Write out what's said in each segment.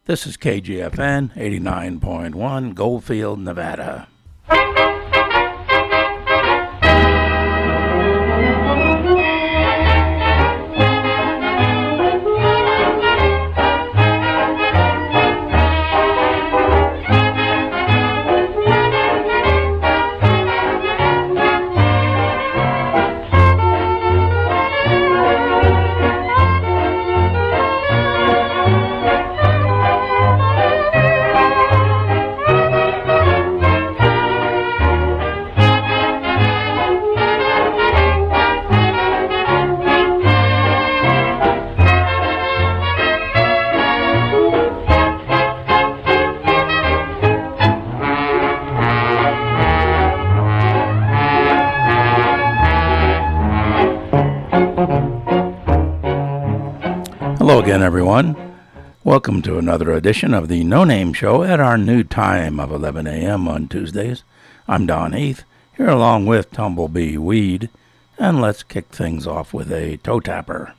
This is KGFN 89.1 Goldfield, Nevada. Hello again, everyone. Welcome to another edition of the No Name Show at our new time of 11 a.m. on Tuesdays. I'm Don Heath, here along with Tumblebee Weed, and let's kick things off with a toe tapper.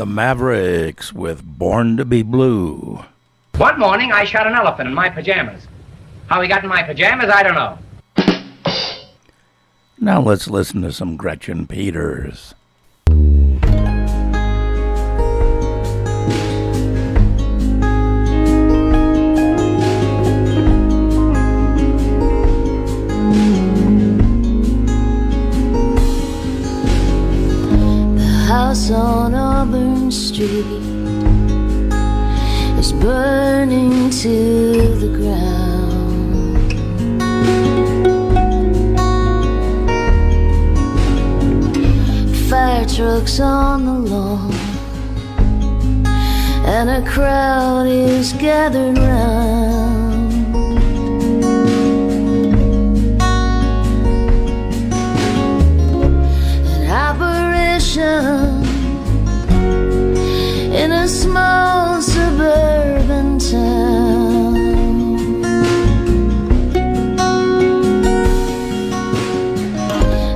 The Mavericks with Born to Be Blue. One morning I shot an elephant in my pajamas. How he got in my pajamas, I don't know. Now let's listen to some Gretchen Peters. Street is burning to the ground. Fire trucks on the lawn, and a crowd is gathered round. An apparition in a small suburban town.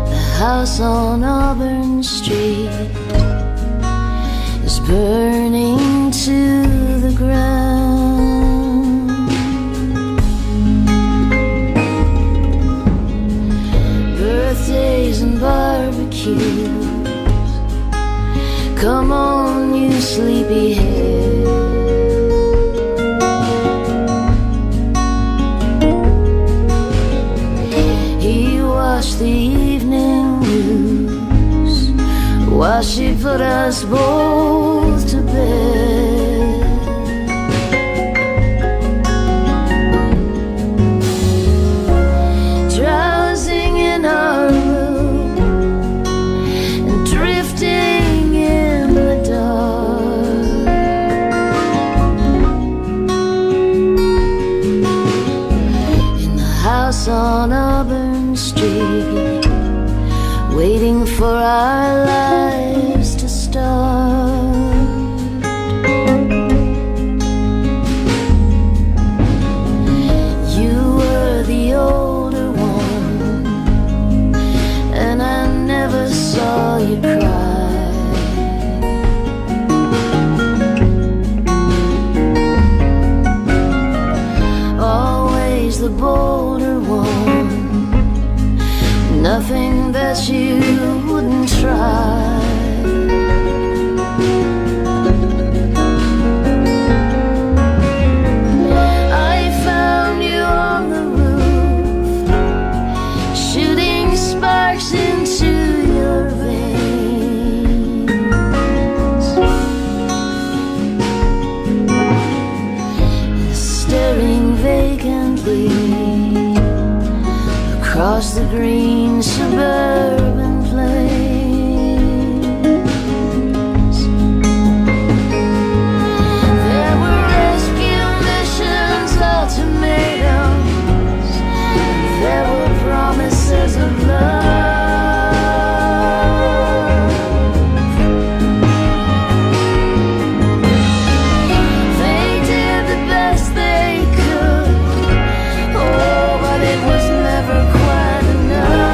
The house on Auburn Street is burning to the ground. Birthdays and barbecues, come on, you sleepyhead. He watched the evening news while she put us both to bed. Drowsing in our room and drifting in the dark. In the house on Auburn Street, waiting for our lives to start. You were the older one, and I never saw you cry. Always the bolder one, nothing that you wouldn't try. I found you on the roof, shooting sparks into your veins, staring vacantly across the green suburban plains. There were rescue missions, ultimatums, there were promises of love. They did the best they could, oh, but it was never quite enough.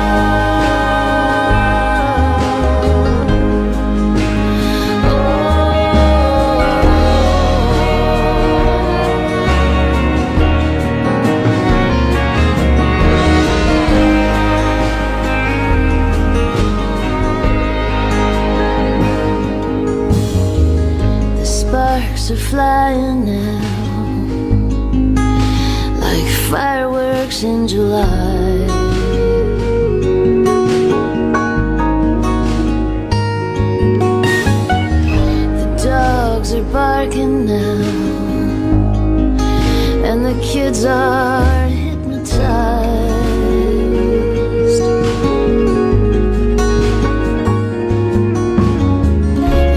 The sparks are flying now, like fireworks in July. The dogs are barking now, and the kids are hypnotized.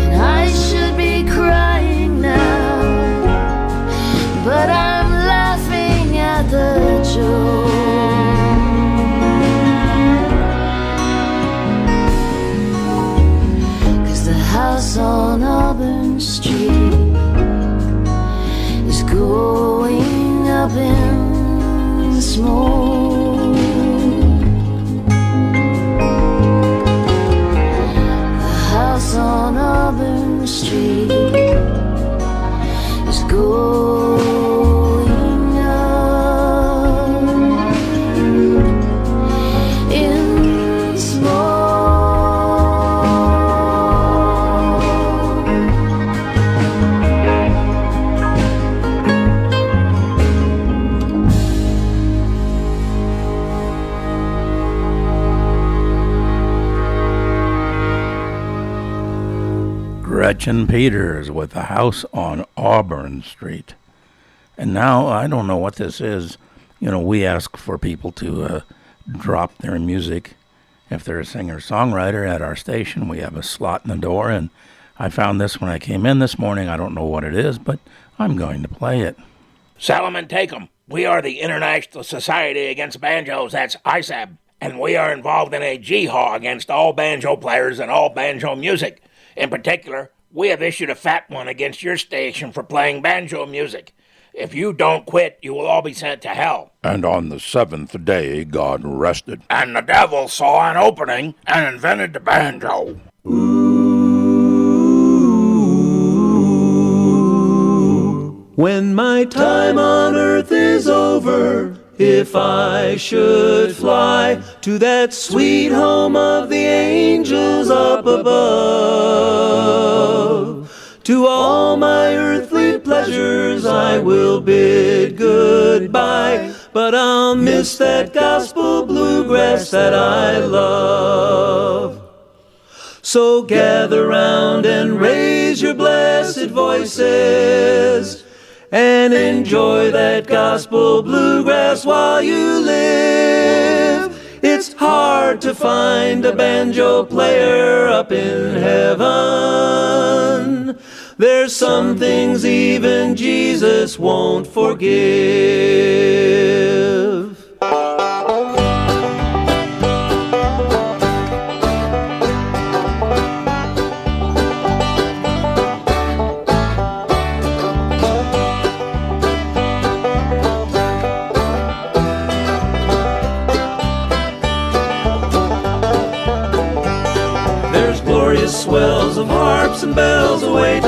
And I should be crying now, but I'm laughing at the joke. 'Cause the house on Auburn Street is going up in smoke. The house on Auburn Street is going up in smoke. Gretchen Peters with The House on Auburn Street. And now, I don't know what this is. You know, we ask for people to drop their music. If they're a singer-songwriter at our station, we have a slot in the door, and I found this when I came in this morning. I don't know what it is, but I'm going to play it. Salomon, take 'em. We are the International Society Against Banjos, that's ISAB, and we are involved in a jihad against all banjo players and all banjo music. In particular, we have issued a fat one against your station for playing banjo music. If you don't quit, you will all be sent to hell. And on the seventh day, God rested. And the devil saw an opening and invented the banjo. When my time on earth is over, if I should fly to that sweet home of the angels up above, to all my earthly pleasures I will bid goodbye, but I'll miss that gospel bluegrass that I love. So gather round and raise your blessed voices and enjoy that gospel bluegrass while you live. It's hard to find a banjo player up in heaven. There's some things even Jesus won't forgive. Swells of harps and bells awaiting.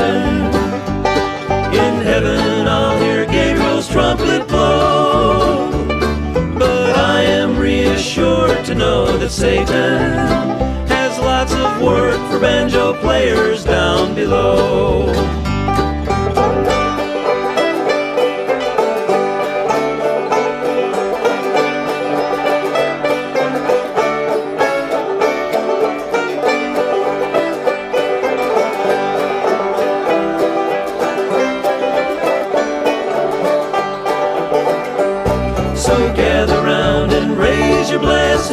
In heaven I'll hear Gabriel's trumpet blow. But I am reassured to know that Satan has lots of work for banjo players down below.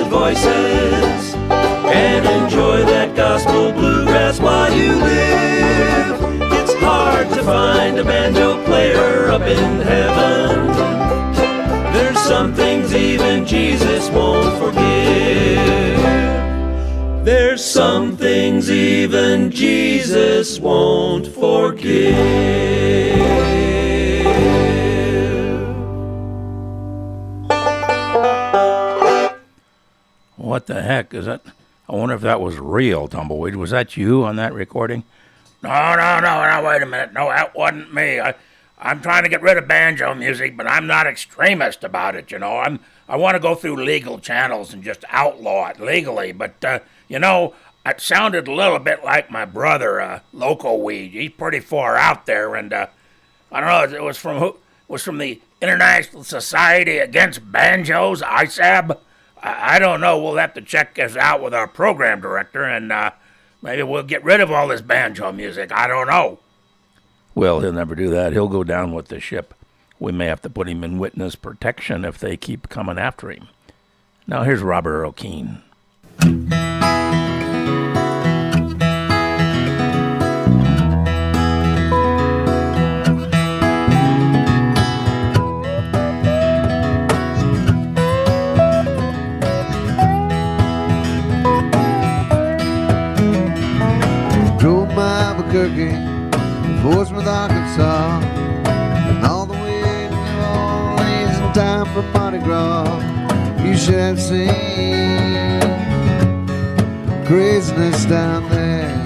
Voices and enjoy that gospel bluegrass while you live. It's hard to find a banjo player up in heaven. There's some things even Jesus won't forgive. There's some things even Jesus won't forgive. What the heck is that? I wonder if that was real, Tumbleweed. Was that you on that recording? No, wait a minute. No, that wasn't me. I'm trying to get rid of banjo music, but I'm not extremist about it, you know. I want to go through legal channels and just outlaw it legally, but, you know, it sounded a little bit like my brother, Loco Weed. He's pretty far out there, and, I don't know, it was from who? It was from the International Society Against Banjos, ISAB? I don't know. We'll have to check this out with our program director, and maybe we'll get rid of all this banjo music. I don't know. Well, he'll never do that. He'll go down with the ship. We may have to put him in witness protection if they keep coming after him. Now here's Robert O'Keefe. Albuquerque, Portsmouth, Arkansas, and all the way to New Orleans in time for Mardi Gras. You should have seen craziness down there.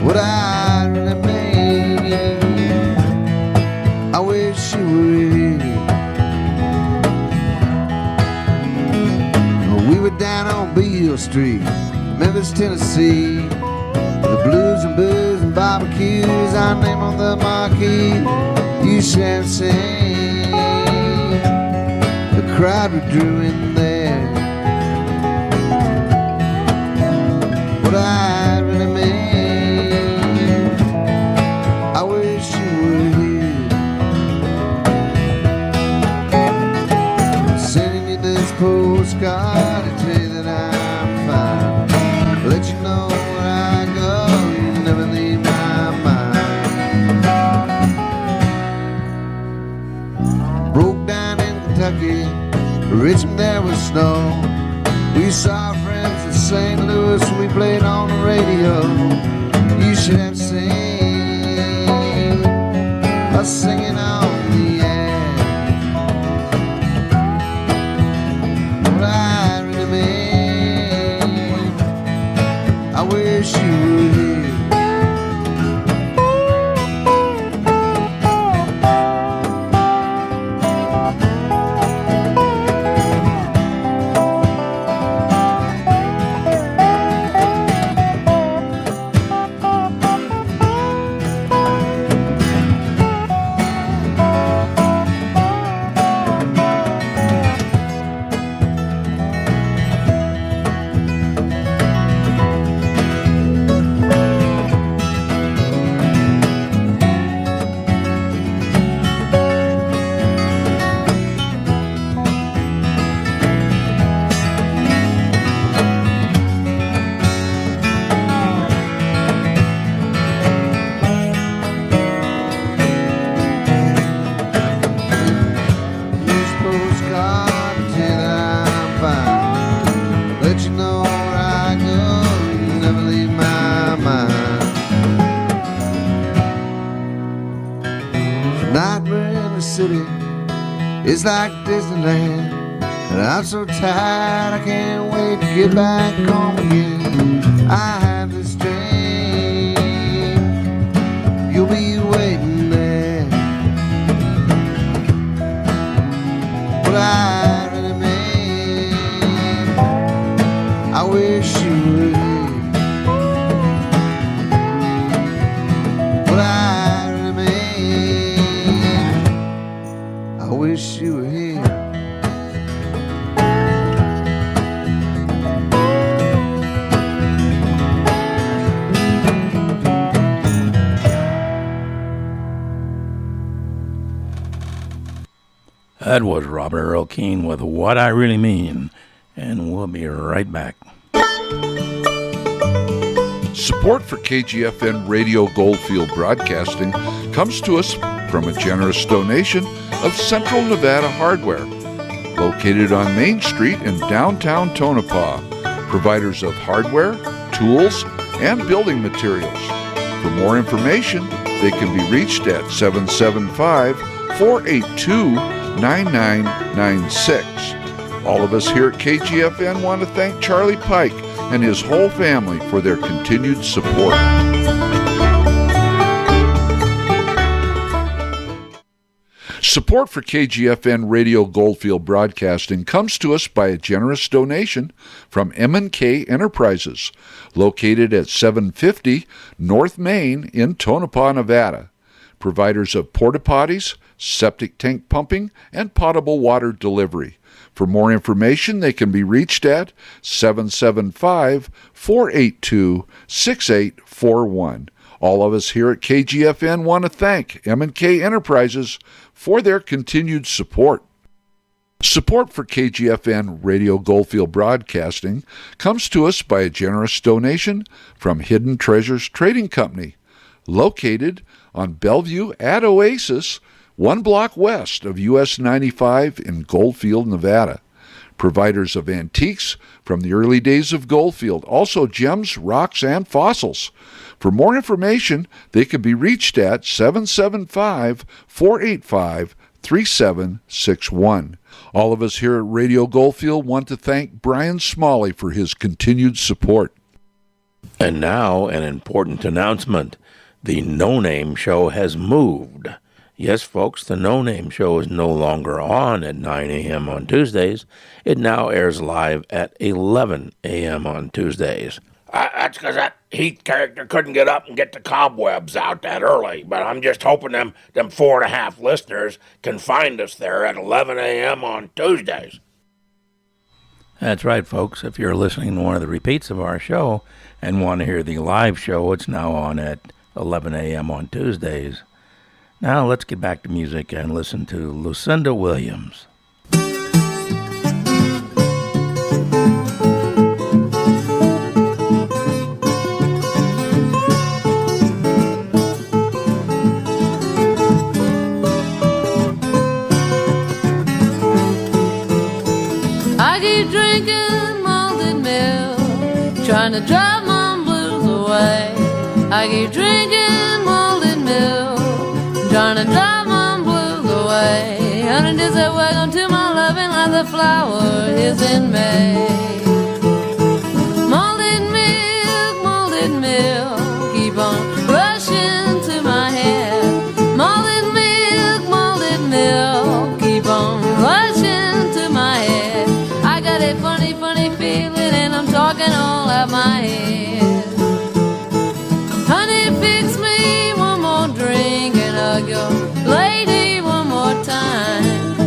What I really mean, I wish you were here. We were down on Beale Street, Memphis, Tennessee. The blues and booze and barbecues, our name on the marquee. You should have seen the crowd we drew in there. What I postcard to tell you that I'm fine. Let you know where I go, you never leave my mind. Broke down in Kentucky, Richmond there was snow. We saw our friends in St. Louis, we played on the radio. You should have seen us singing on the air. What I really mean, I wish you were here. It's like Disneyland, and I'm so tired I can't wait to get back home again. I have this dream, you'll be waiting there. What I really mean, I wish you were here. What I really mean, I wish you were here. That was Robert Earl Keen with What I Really Mean, and we'll be right back. Support for KGFN Radio Goldfield Broadcasting comes to us from a generous donation of Central Nevada Hardware, located on Main Street in downtown Tonopah, providers of hardware, tools, and building materials. For more information, they can be reached at 775-482-9996. All of us here at KGFN want to thank Charlie Pike and his whole family for their continued support. Support for KGFN Radio Goldfield Broadcasting comes to us by a generous donation from M&K Enterprises, located at 750 North Main in Tonopah, Nevada. Providers of porta potties, septic tank pumping, and potable water delivery. For more information, they can be reached at 775-482-6841. All of us here at KGFN want to thank M&K Enterprises for their continued support. Support for KGFN Radio Goldfield Broadcasting comes to us by a generous donation from Hidden Treasures Trading Company, located on Bellevue at Oasis, 1 block west of US 95 in Goldfield, Nevada. Providers of antiques from the early days of Goldfield, also gems, rocks, and fossils. For more information, they can be reached at 775-485-3761. All of us here at Radio Goldfield want to thank Brian Smalley for his continued support. And now, an important announcement. The No Name Show has moved. Yes, folks, the No Name Show is no longer on at 9 a.m. on Tuesdays. It now airs live at 11 a.m. on Tuesdays. That's because that Heath character couldn't get up and get the cobwebs out that early. But I'm just hoping them 4.5 listeners can find us there at 11 a.m. on Tuesdays. That's right, folks. If you're listening to one of the repeats of our show and want to hear the live show, it's now on at 11 a.m. on Tuesdays. Now let's get back to music and listen to Lucinda Williams. drinking malted milk, trying to drive my blues away. I keep drinking malted milk, trying to drive my blues away. Honey, just say welcome to my loving like the flower is in May. Malted milk, keep on rushing to my head. Malted milk, keep on rushing to my head. I got a funny, funny feeling and I'm talking all out my head. Honey, fix me one more drink and I'll go lady one more time.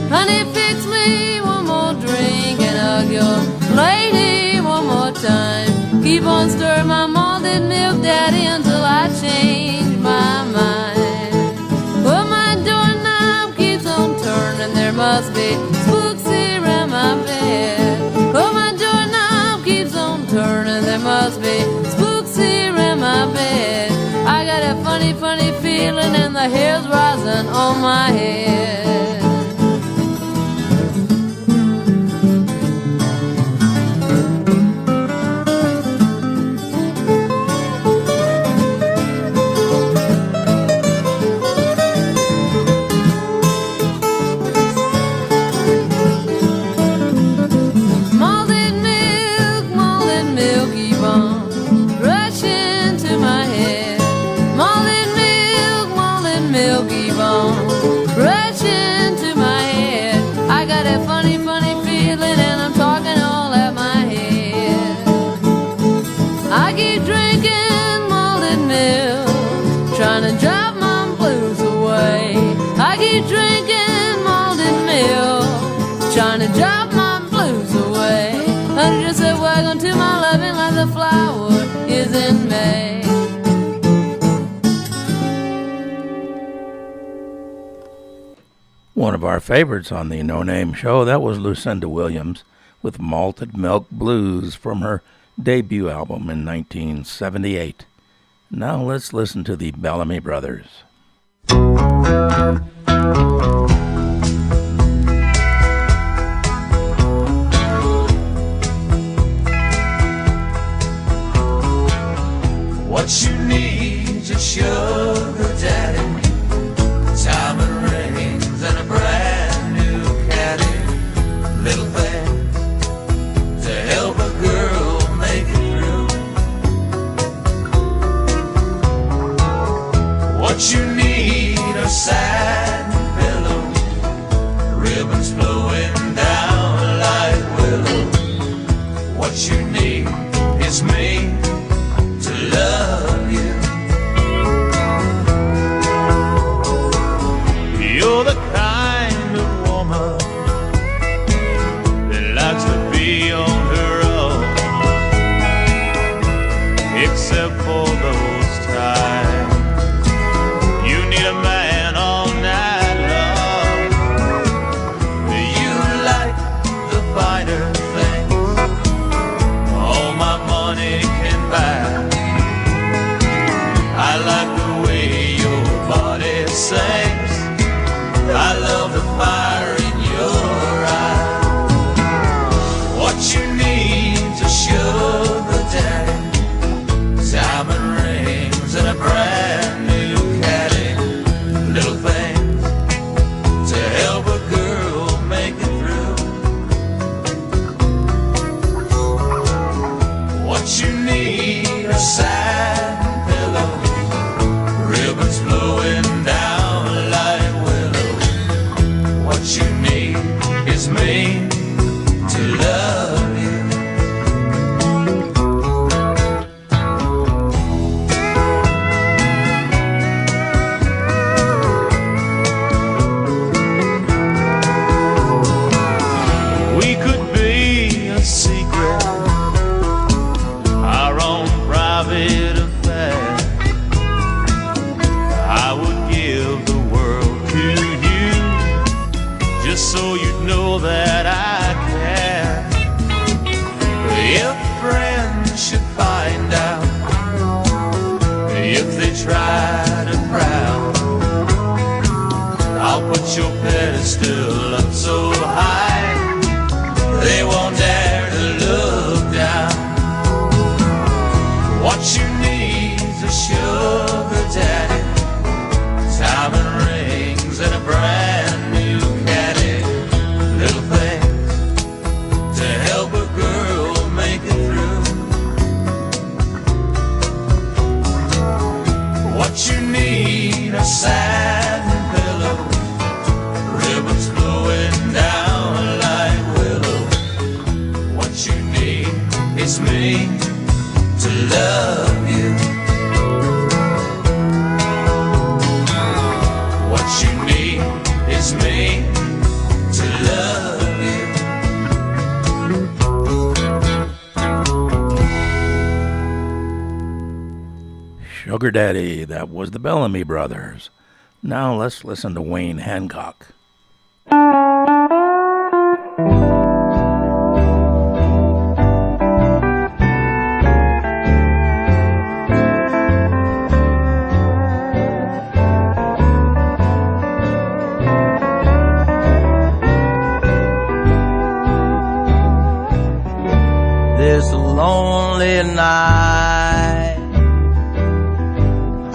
Honey, fix me one more drink and I'll go lady one more time. Keep on stirring my malted milk, daddy, until I change my mind. Well, my doorknob keeps on turning, there must be spooks here in my bed. Well, my doorknob keeps on turning, there must be spooks here in my bed. I got a funny, funny feeling and the hair's rising on my head. Drinking malted milk, trying to drop my blues away. Honey, just say welcome to my loving like the flower is in May. One of our favorites on the No Name Show, that was Lucinda Williams with Malted Milk Blues from her debut album in 1978. Now let's listen to the Bellamy Brothers. What you need, just sugar daddy, diamond rings and a brand new caddy, little things to help a girl make it through. What you need are satin pillows, ribbons flowing down like willows. What you need is me to love you. You're the kind of woman that likes to be on her own, except for those times you need a man all night long. You like the finer things all my money can buy. I like the way your body sings. I love the fire in your eye. What you need to sugar daddy, diamond rings and a brand new caddy, little things to help a girl make it through. What you need are satin pillows, ribbons flowing down like willows. What you need is me to love you. We could be a secret, our own private affair. I would give the world to you, just so you'd know that I care. If friends should find out, if they try to frown, I'll put your pedestal up so high they won't dare to Sugar Daddy, that was the Bellamy Brothers. Now let's listen to Wayne Hancock. This lonely night,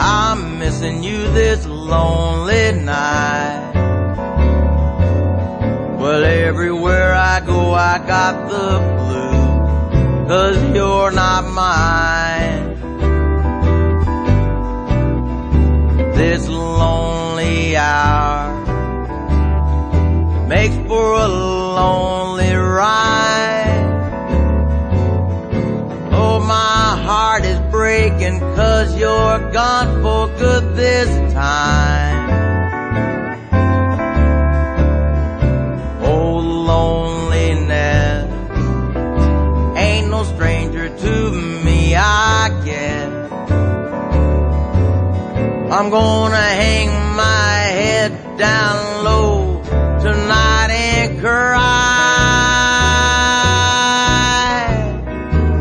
I'm missing you this lonely night. Well, everywhere I go I got the blues, 'cause you're not mine. This lonely hour makes for a lonely ride. Oh, my heart is breaking 'cause you're gone for good this time. Oh, loneliness ain't no stranger to me, I guess. I'm gonna hang my head down low tonight and cry.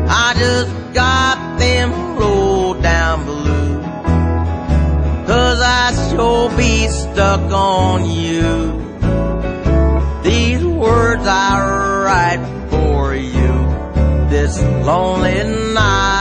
I just got them low down blues, 'cause I sure be stuck on you. These words I write for you this lonely night.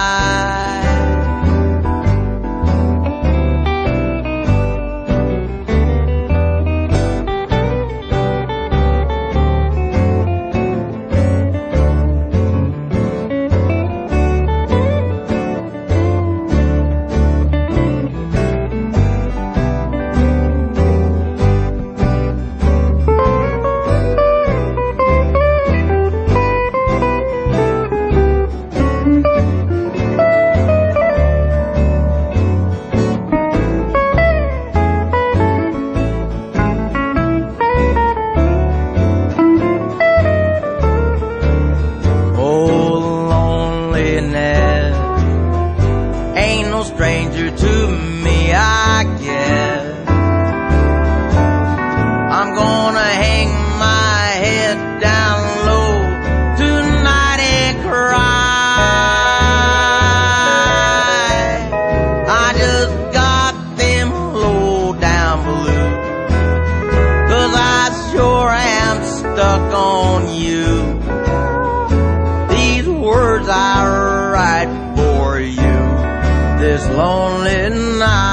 Lonely night.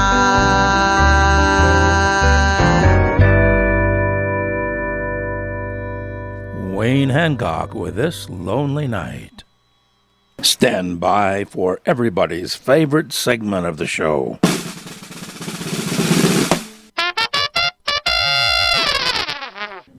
Wayne Hancock with This Lonely Night. Stand by for everybody's favorite segment of the show.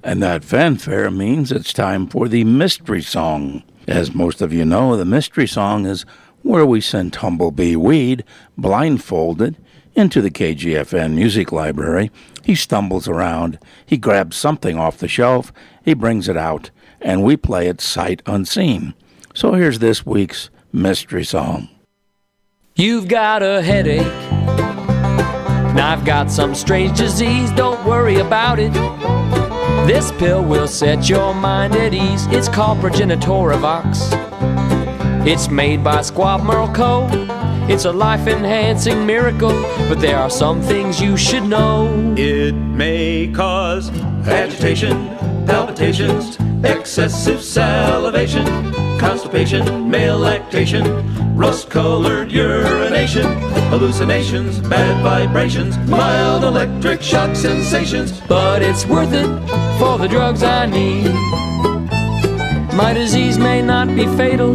And that fanfare means it's time for the mystery song. As most of you know, the mystery song is where we send Tumblebee Weed blindfolded into the KGFN music library. He stumbles around, he grabs something off the shelf, he brings it out, and we play it sight unseen. So here's this week's mystery song. You've got a headache, and I've got some strange disease, don't worry about it. This pill will set your mind at ease, it's called Progenitorivox. It's made by Squab Merle Co. It's a life-enhancing miracle, but there are some things you should know. It may cause agitation, palpitations, excessive salivation, constipation, male lactation, rust-colored urination, hallucinations, bad vibrations, mild electric shock sensations. But it's worth it for the drugs I need. My disease may not be fatal,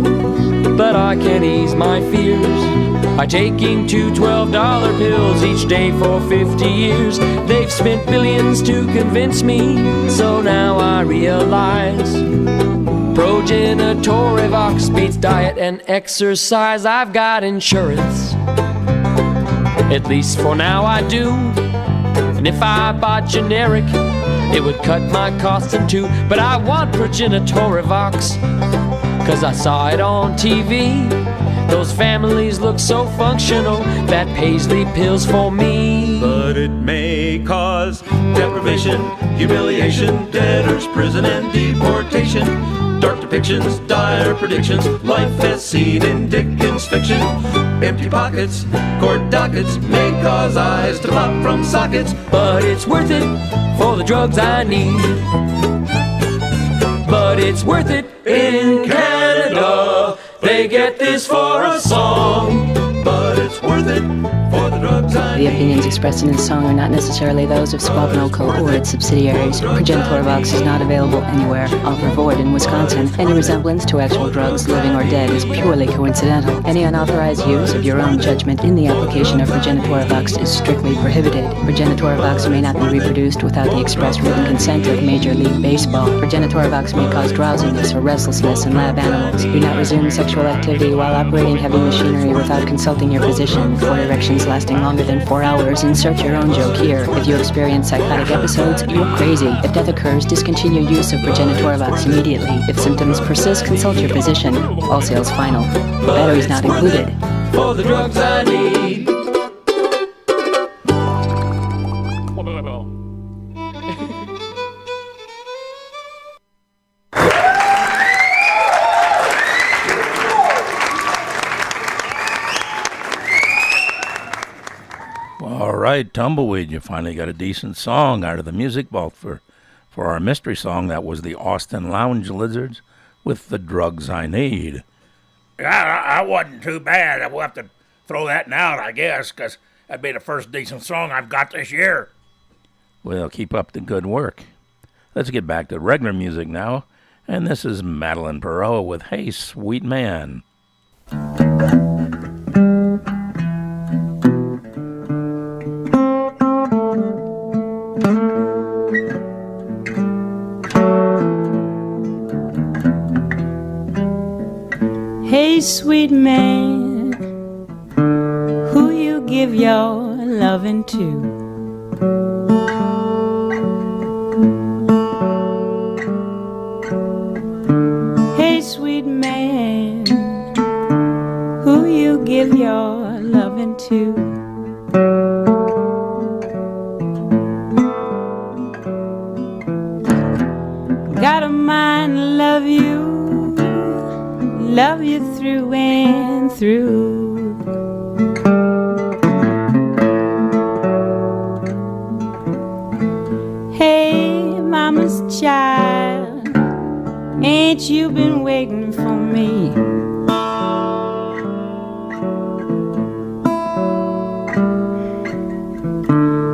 but I can ease my fears by taking 2 $12 pills each day for 50 years. They've spent billions to convince me, so now I realize Progenitorivox beats diet and exercise. I've got insurance, at least for now I do. And if I bought generic, it would cut my costs in two. But I want Progenitorivox, 'cause I saw it on TV. Those families look so functional, that Paisley pills for me. But it may cause deprivation, humiliation, debtors, prison, and deportation. Dark depictions, dire predictions, life as seen in Dickens' fiction. Empty pockets, court dockets, may cause eyes to pop from sockets. But it's worth it for the drugs I need. But it's worth it in Canada. They get this for a song. But it's worth it for the drugs I The need. opinions expressed in this song are not necessarily those of Squabnoco or its subsidiaries. Progenitor Vox is not available anywhere. Offer void in Wisconsin. Any resemblance to actual drugs, living or dead, is purely coincidental. Any unauthorized use of your own judgment in the application of Progenitor Vox is strictly prohibited. Progenitor Vox may not be reproduced without the express written consent of Major League Baseball. Progenitor Vox may cause drowsiness or restlessness in lab animals. Do not resume sexual activity while operating heavy machinery without consulting your physician. For erections lasting longer than 4 hours, insert your own joke here. If you experience psychotic episodes, you're crazy. If death occurs, discontinue use of Progenitor Vox immediately. If symptoms persist, consult your physician. All sales final. Batteries not included. For the drugs I need. All right, Tumbleweed, you finally got a decent song out of the music vault for our mystery song. That was the Austin Lounge Lizards with The Drugs I Need. Yeah, that wasn't too bad. We'll have to throw that out, I guess, because that'd be the first decent song I've got this year. Well, keep up the good work. Let's get back to regular music now, and this is Madeline Perot with Hey, Sweet Man. Hey, sweet man, who you give your loving to? Hey, sweet man, who you give your loving to? Got a mind to love you through and through. Hey, mama's child, ain't you been waiting for me?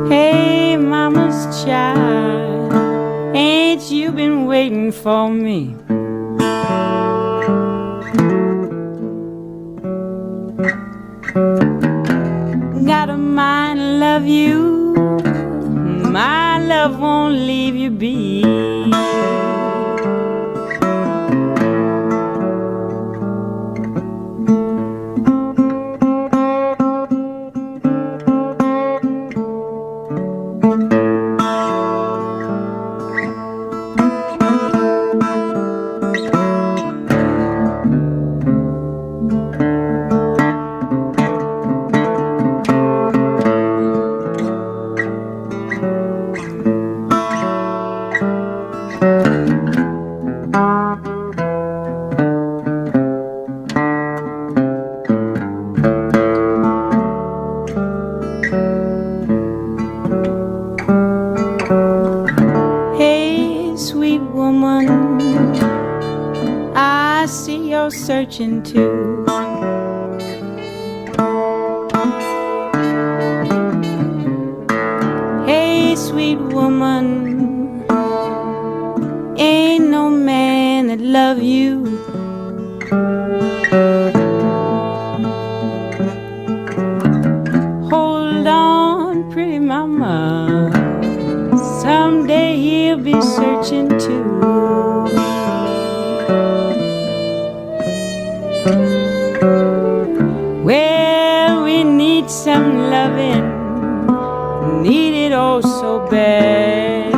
Hey, mama's child, ain't you been waiting for me? Got a mind to love you, my love won't leave you be. Searching too. Hey, sweet woman, ain't no man that love you. Hold on, pretty mama, someday he'll be searching too. Well, we need some loving, need it oh so bad.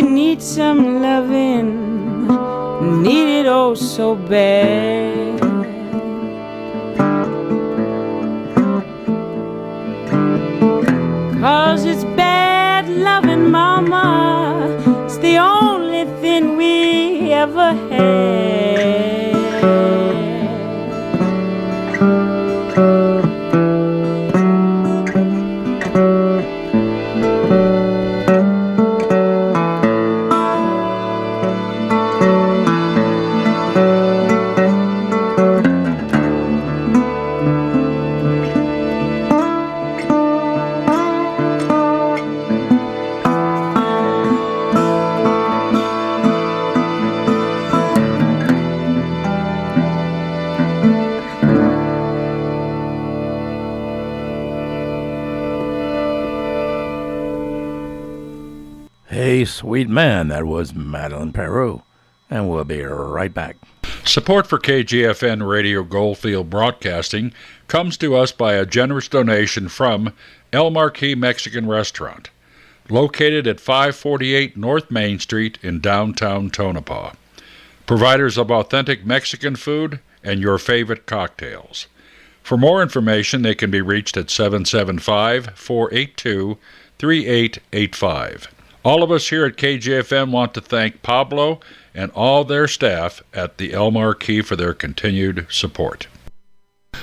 need some loving, need it oh so bad. 'Cause it's bad loving, mama, it's the only thing we ever had. Hey, sweet man, that was Madeline Peru. And we'll be right back. Support for KGFN Radio Goldfield Broadcasting comes to us by a generous donation from El Marquis Mexican Restaurant, located at 548 North Main Street in downtown Tonopah. Providers of authentic Mexican food and your favorite cocktails. For more information, they can be reached at 775-482-3885. All of us here at KGFM want to thank Pablo and all their staff at the El Marquis for their continued support.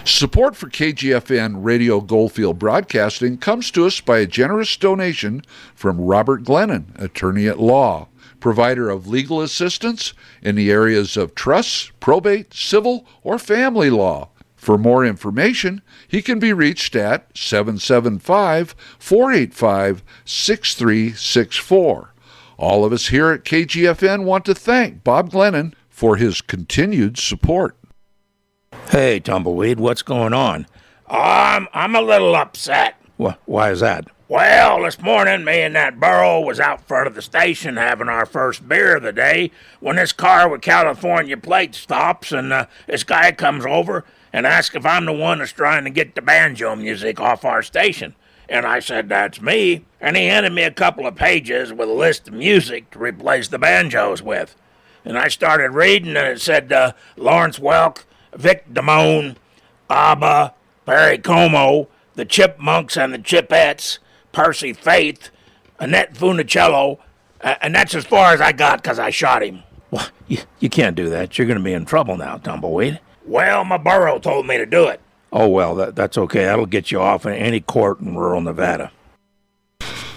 Support for KGFN Radio Goldfield Broadcasting comes to us by a generous donation from Robert Glennon, attorney at law, provider of legal assistance in the areas of trusts, probate, civil, or family law. For more information, he can be reached at 775-485-6364. All of us here at KGFN want to thank Bob Glennon for his continued support. Hey, Tumbleweed, what's going on? I'm a little upset. Why is that? Well, this morning, me and that burro was out front of the station having our first beer of the day when this car with California plate stops and this guy comes over and asks if I'm the one that's trying to get the banjo music off our station. And I said, that's me. And he handed me a couple of pages with a list of music to replace the banjos with. And I started reading, and it said Lawrence Welk, Vic Damone, ABBA, Perry Como, the Chipmunks and the Chipettes, Percy Faith, Annette Funicello, and that's as far as I got because I shot him. Well, you can't do that. You're going to be in trouble now, Tumbleweed. Well, my burro told me to do it. Oh, well, that's okay. That'll get you off in any court in rural Nevada.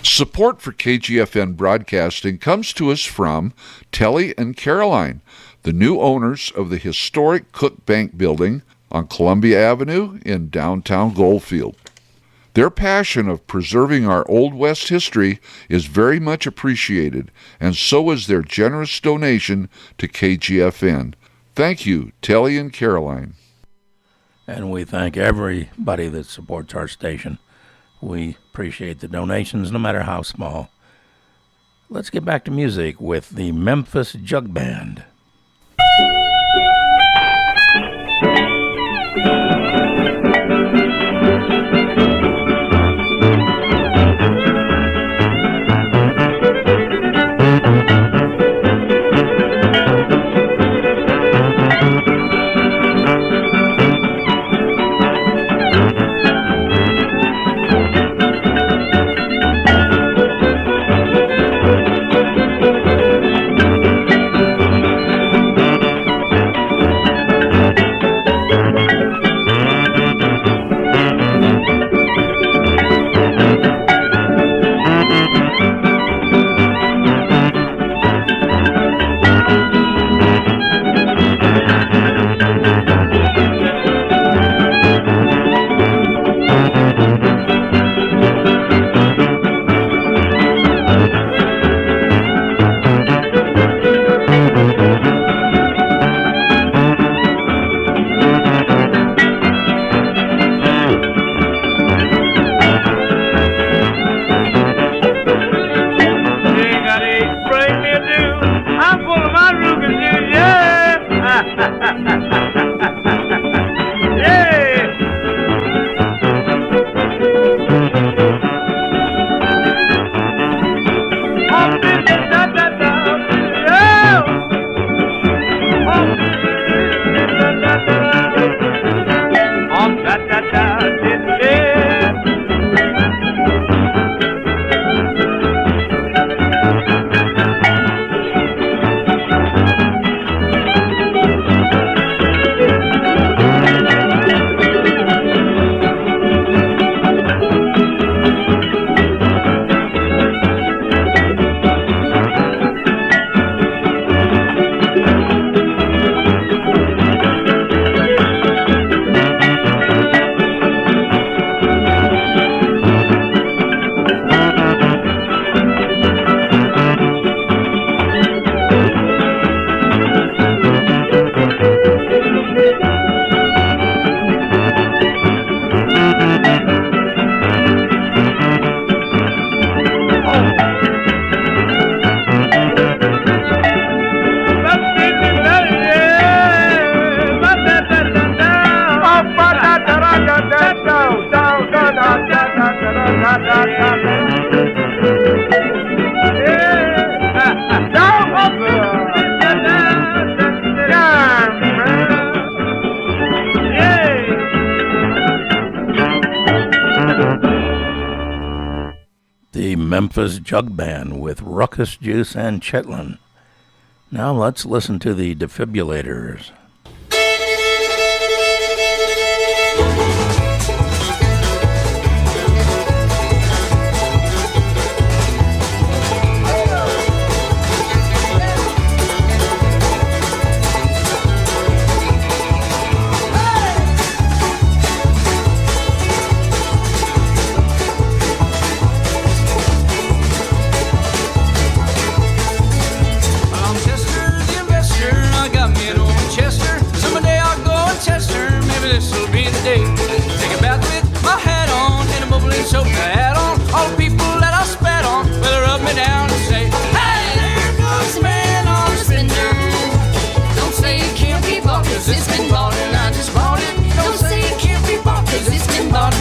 Support for KGFN Broadcasting comes to us from Telly and Caroline, the new owners of the historic Cook Bank Building on Columbia Avenue in downtown Goldfield. Their passion of preserving our Old West history is very much appreciated, and so is their generous donation to KGFN. Thank you, Telly and Caroline. And we thank everybody that supports our station. We appreciate the donations, no matter how small. Let's get back to music with the Memphis Jug Band. The Memphis Jug Band with Ruckus Juice and Chitlin. Now let's listen to the Defibrillators. Soap hat on, all the people that I spat on, will rub me down and say, hey, there goes the man on the spender. Don't say it can't be bought, cause it's been bought and I just bought it. Don't say it can't be bought, cause it's been bought.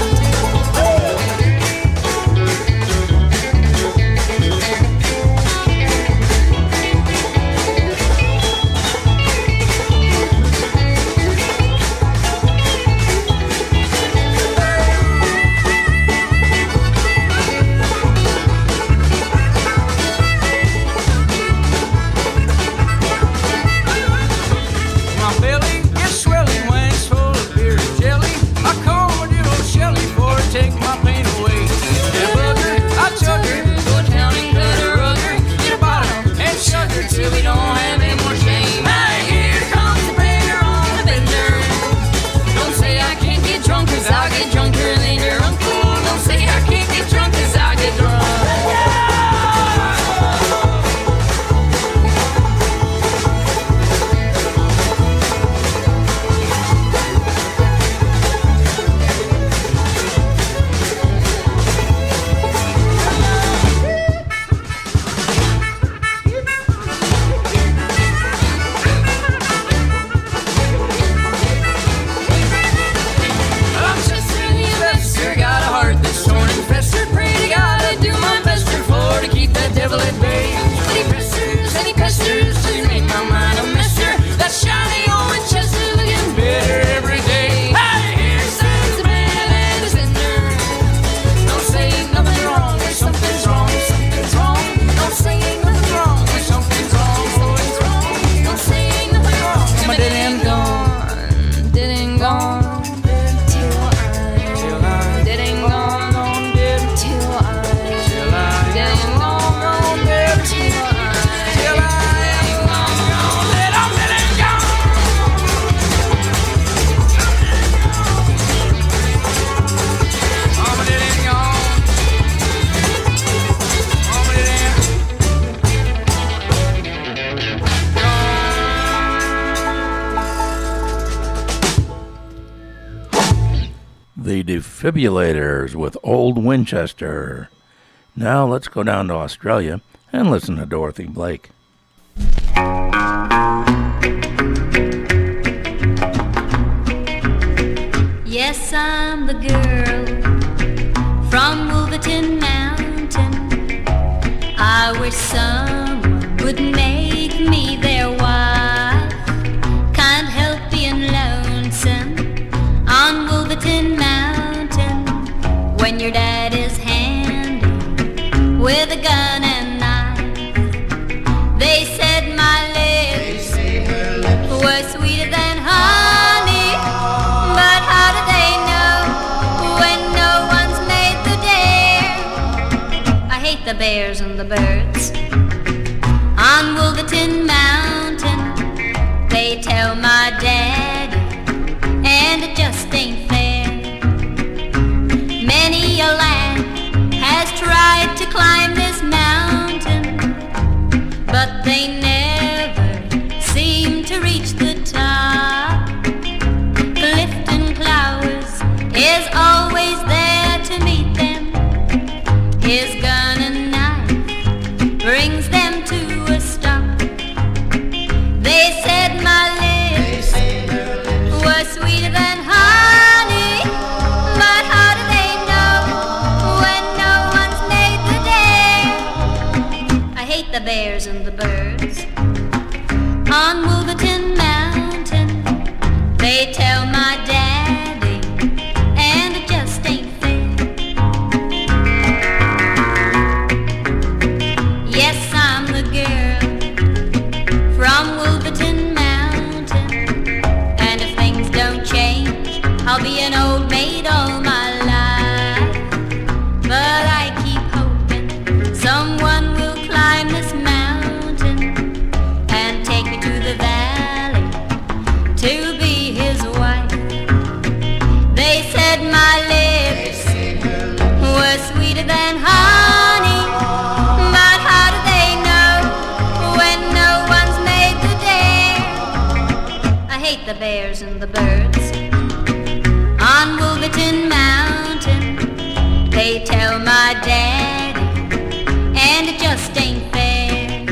The Defibrillators with Old Winchester. Now let's go down to Australia and listen to Dorothy Blake. Yes, I'm the girl from Wolverton Mountain. I wish someone would make me their wife. Can't help being lonesome on Wolverton Mountain when your dad is handy with a gun and knife. They said my lips were sweeter than honey, but how do they know when no one's made the dare? I hate the bears and the birds on Wolverton Mountain. They tell my daddy, and it just ain't fair. Many a lad has tried to climb this mountain, but they never seem to reach the top. Clifton Clowes is always there to meet them. His gun and knife brings them to a stop. bears and the birds. On Wolverton Mountain, they tell my daddy, and it just ain't fair. Yes, I'm the girl from Wolverton Mountain, and if things don't change, I'll be an old maid all my life. But I keep hoping someone will climb this mountain and take me to the valley to be his wife. They said my lips were sweeter than honey, but how do they know when no one's made the dare? I hate the bears and the birds on Wolverton Mountain. They tell my daddy, and it just ain't fair.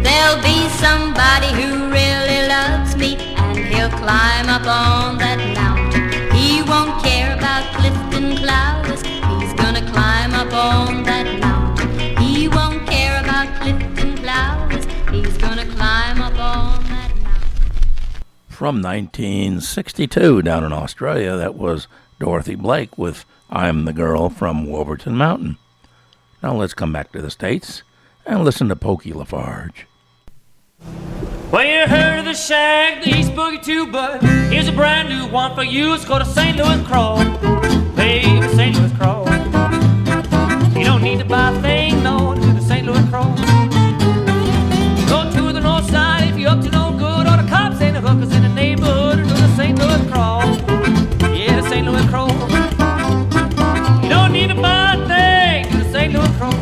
There'll be somebody who really loves me, and he'll climb up on that mountain. He won't care about Clifton Clowes. He's gonna climb up on that mountain. He won't care about Clifton Clowes. He's gonna climb up on that mountain. From 1962 down in Australia, that was Dorothy Blake with I'm the Girl from Wolverton Mountain. Now let's come back to the States and listen to Pokey Lafarge. Well, you heard of the Shag, the East Boogie too, but here's a brand new one for you. It's called a St. Louis Crawl. Baby, St. Louis Crawl. You don't need to buy a thing, no, to do the St. Louis Crawl. Go to the north side if you're up to no good, or the cops and the hookers in the neighborhood to do the St. Louis Crawl. Yeah, the St. Louis Crawl. You don't need to buy a thing to the St. Louis Crawl.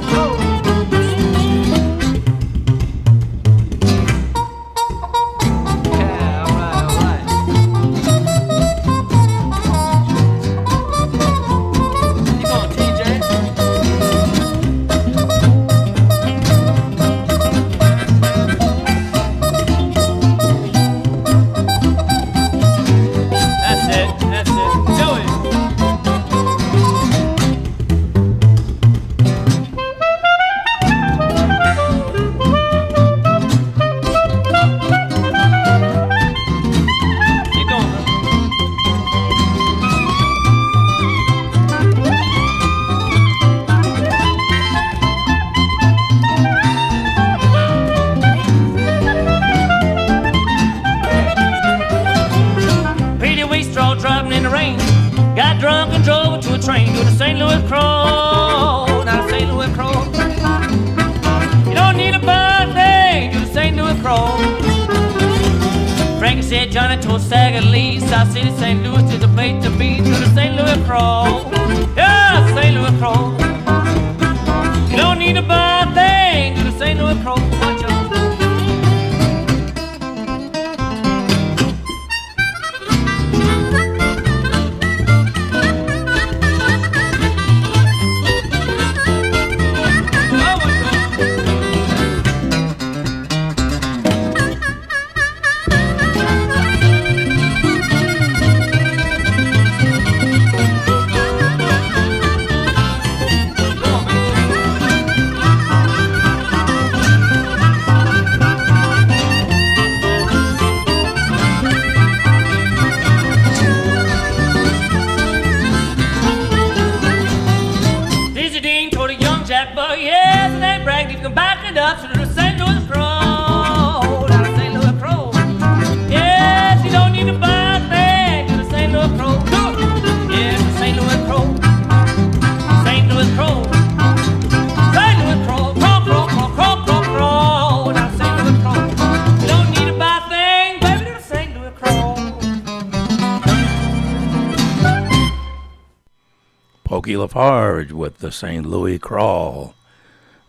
Pokey Lafarge with the St. Louis Crawl.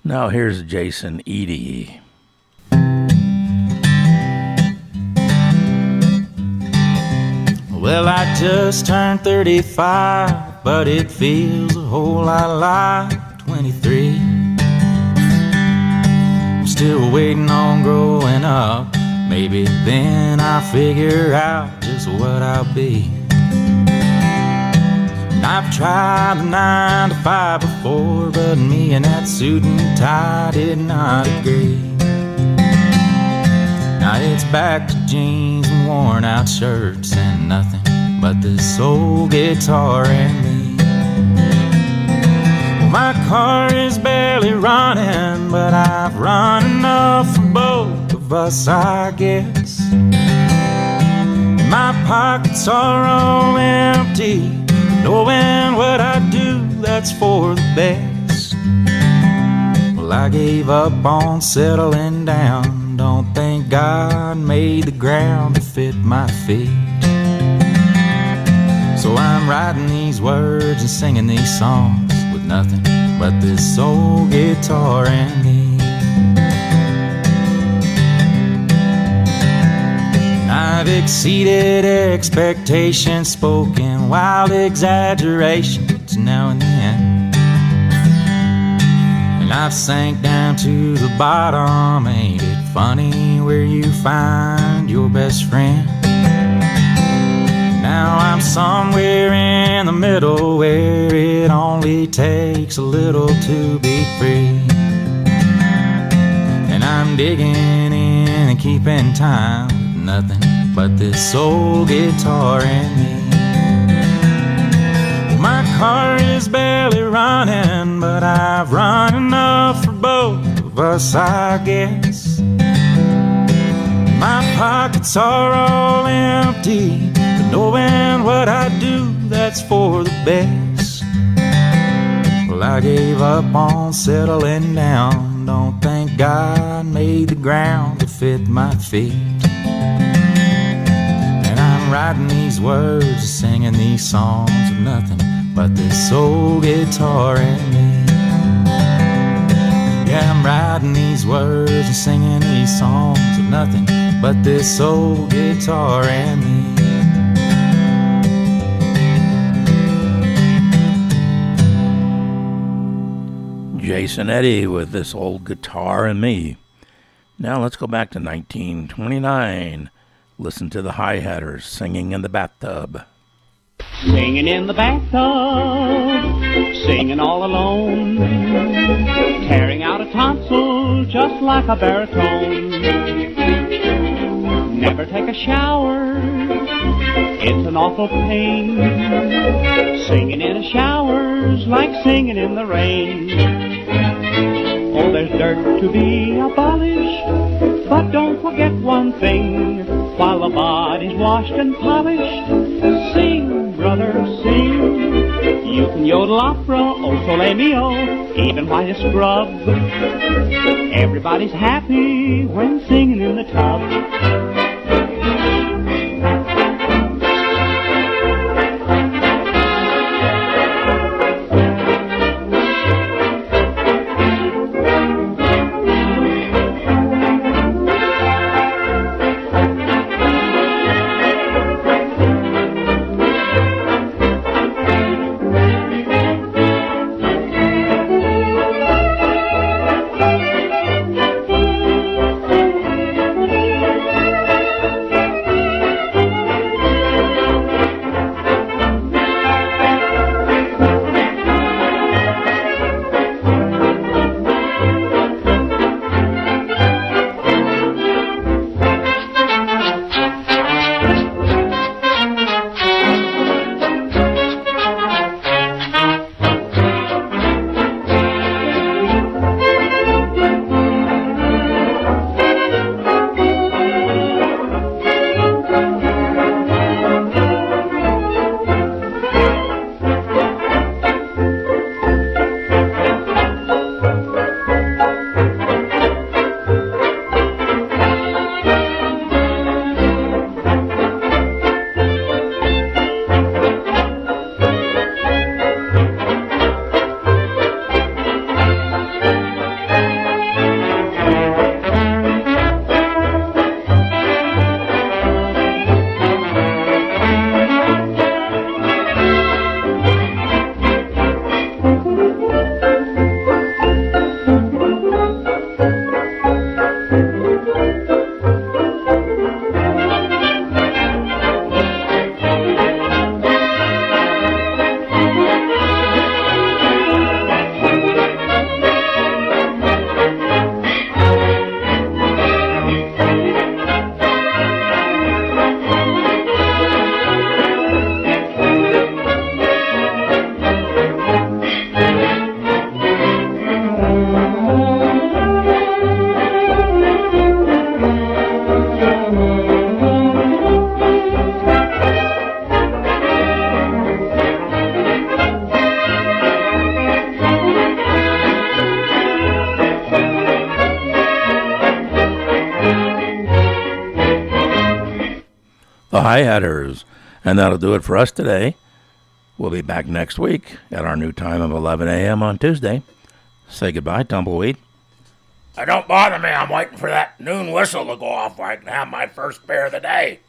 Now here's Jason Eady. Well, I just turned 35, but it feels a whole lot like 23. I'm still waiting on growing up. Maybe then I'll figure out just what I'll be. I've tried the 9 to 5 before, but but me and that suit and tie did not agree. Now it's back to jeans and worn out shirts and nothing but this old guitar and me. Well, my car is barely running, but I've run enough for both of us, I guess. And my pockets are all empty, knowing what I do, that's for the best. Well, I gave up on settling down. Don't think God made the ground to fit my feet. So I'm writing these words and singing these songs with nothing but this old guitar and me. I've exceeded expectations, spoken wild exaggerations now and then. And I've sank down to the bottom. Ain't it funny where you find your best friend? Now I'm somewhere in the middle where it only takes a little to be free. And I'm digging in and keeping time with nothing but this old guitar and me. My car is barely running, but I've run enough for both of us, I guess. My pockets are all empty, but knowing what I do, that's for the best. Well, I gave up on settling down. Don't think God made the ground to fit my feet. And I'm writing these words, singing these songs of nothing but this old guitar and me. Yeah, I'm writing these words and singing these songs of nothing but this old guitar and me. Jason Eddy with This Old Guitar and Me. Now let's go back to 1929. Listen to the Hi-Hatters singing in the bathtub. Singing in the bathtub, singing all alone, tearing out a tonsil just like a baritone. Never take a shower, it's an awful pain. Singing in a shower's like singing in the rain. Oh, there's dirt to be abolished, but don't forget one thing. While the body's washed and polished, sing, brother, sing. You can yodel opera, oh sole mio, even white as scrub. Everybody's happy when singing in the tub. the Hi-Hatters. And that'll do it for us today. We'll be back next week at our new time of 11 a.m. on Tuesday. Say goodbye, Tumbleweed. Don't bother me. I'm waiting for that noon whistle to go off so I can have my first beer of the day.